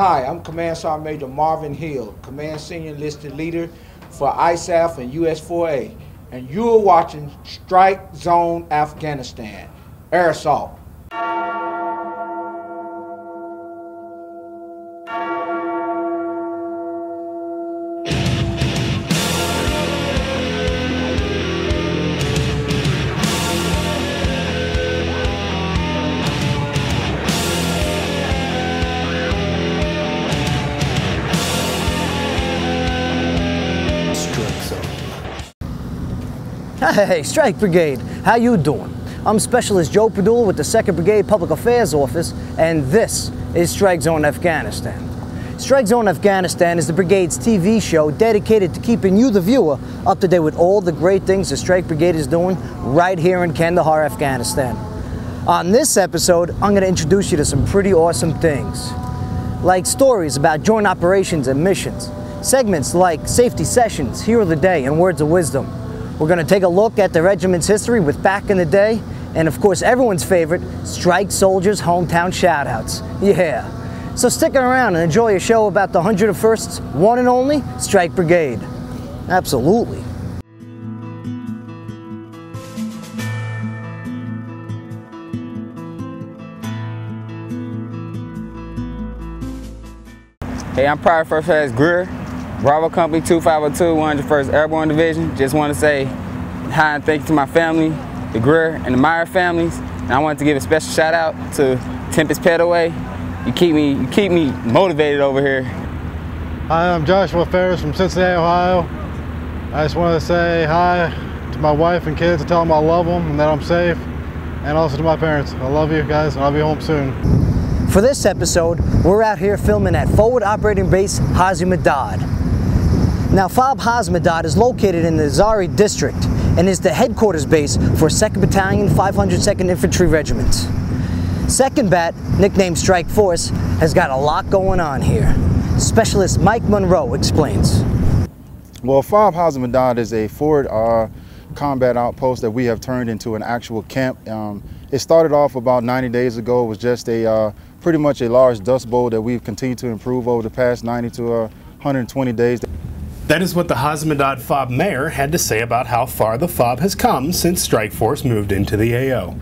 Hi, I'm Command Sergeant Major Marvin Hill, Command Senior Enlisted Leader for ISAF and US-4A, and you're watching Strike Zone Afghanistan, Air Assault. Hey, Strike Brigade, how you doing? I'm Specialist Joe Padula with the 2nd Brigade Public Affairs Office, and this is Strike Zone Afghanistan. Strike Zone Afghanistan is the Brigade's TV show dedicated to keeping you, the viewer, up to date with all the great things the Strike Brigade is doing right here in Kandahar, Afghanistan. On this episode, I'm going to introduce you to some pretty awesome things, like stories about joint operations and missions, segments like Safety Sessions, Hero of the Day, and Words of Wisdom. We're going to take a look at the regiment's history with Back in the Day, and of course everyone's favorite, Strike Soldiers' hometown shoutouts. Yeah. So stick around and enjoy a show about the 101st's one and only Strike Brigade. Absolutely. Hey, I'm Private First Class Greer, Bravo Company 2502, 101st Airborne Division. Just want to say hi and thank you to my family, the Greer and the Meyer families. And I want to give a special shout out to Tempest Petaway. You keep me motivated over here. Hi, I'm Joshua Ferris from Cincinnati, Ohio. I just want to say hi to my wife and kids and tell them I love them and that I'm safe. And also to my parents. I love you guys and I'll be home soon. For this episode, we're out here filming at Forward Operating Base Hodad. Now, FOB Hodad is located in the Zari district and is the headquarters base for 2nd Battalion, 502nd Infantry Regiment. 2nd Bat, nicknamed Strike Force, has got a lot going on here. Specialist Mike Monroe explains. Well, FOB Hodad is a forward combat outpost that we have turned into an actual camp. It started off about 90 days ago. It was just a pretty much a large dust bowl that we've continued to improve over the past 90 to 120 days. That is what the Hodad FOB mayor had to say about how far the FOB has come since Strike Force moved into the AO.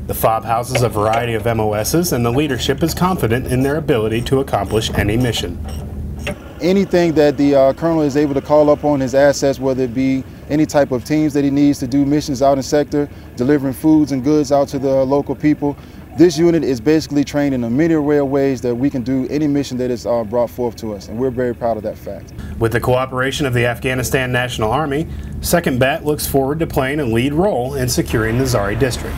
The FOB houses a variety of MOSs, and the leadership is confident in their ability to accomplish any mission. Anything that the colonel is able to call up on his assets, whether it be any type of teams that he needs to do missions out in sector, delivering foods and goods out to the local people, this unit is basically trained in a many array of ways that we can do any mission that is brought forth to us, and we're very proud of that fact. With the cooperation of the Afghanistan National Army, 2nd Bat looks forward to playing a lead role in securing the Zari district.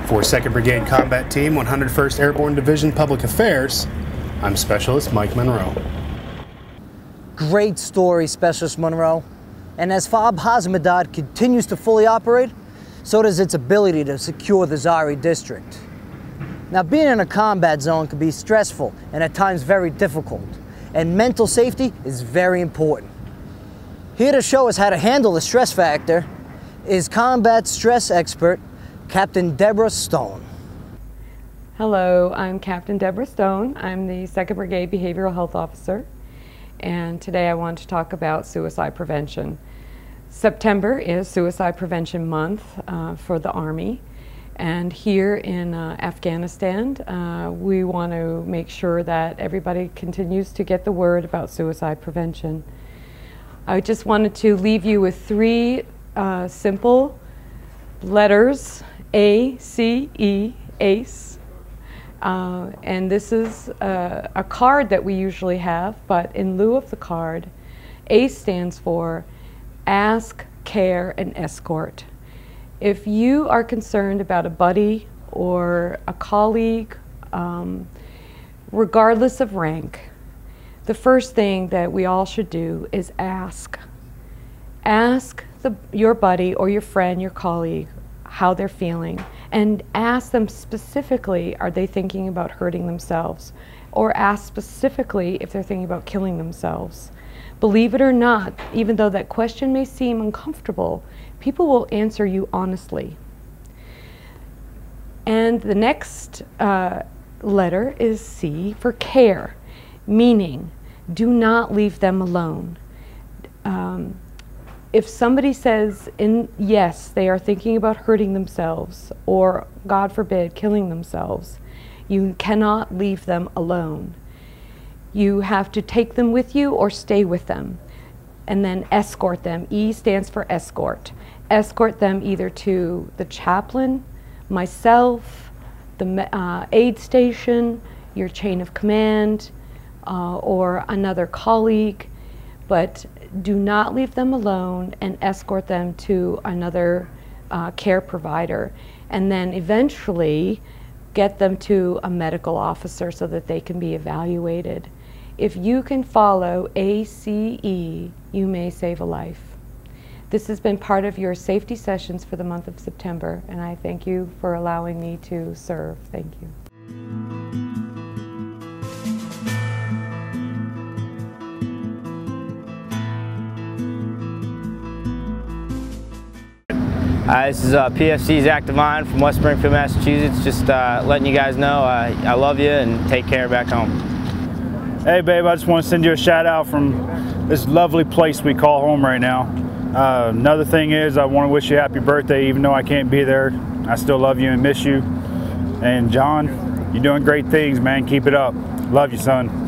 For 2nd Brigade Combat Team, 101st Airborne Division Public Affairs, I'm Specialist Mike Monroe. Great story, Specialist Monroe. And as FOB Hodad continues to fully operate, so does its ability to secure the Zari district. Now, being in a combat zone can be stressful and at times very difficult, and mental safety is very important. Here to show us how to handle the stress factor is combat stress expert, Captain Deborah Stone. Hello, I'm Captain Deborah Stone. I'm the 2nd Brigade Behavioral Health Officer, and today I want to talk about suicide prevention. September is Suicide Prevention Month for the Army, and here in Afghanistan we want to make sure that everybody continues to get the word about suicide prevention. I just wanted to leave you with 3 simple letters, A-C-E, ACE. And this is a card that we usually have, but in lieu of the card, ACE stands for Ask, Care, and Escort. If you are concerned about a buddy or a colleague, regardless of rank, the first thing that we all should do is ask. Ask your buddy or your friend, your colleague, how they're feeling, and ask them specifically, are they thinking about hurting themselves? Or ask specifically if they're thinking about killing themselves. Believe it or not, even though that question may seem uncomfortable, people will answer you honestly. And the next letter is C for care. meaning do not leave them alone. If somebody says, yes, they are thinking about hurting themselves or, God forbid, killing themselves, you cannot leave them alone. You have to take them with you or stay with them, and then escort them. E stands for escort. Escort them either to the chaplain, myself, the aid station, your chain of command, or another colleague, but do not leave them alone and escort them to another care provider, and then eventually get them to a medical officer so that they can be evaluated. If you can follow ACE, you may save a life. This has been part of your safety sessions for the month of September, and I thank you for allowing me to serve. Thank you. This is PFC's Active Line from West Springfield, Massachusetts. Just letting you guys know I love you and take care back home. Hey babe, I just want to send you a shout out from this lovely place we call home right now. Another thing is I want to wish you a happy birthday even though I can't be there. I still love you and miss you. And John, you're doing great things, man. Keep it up. Love you, son.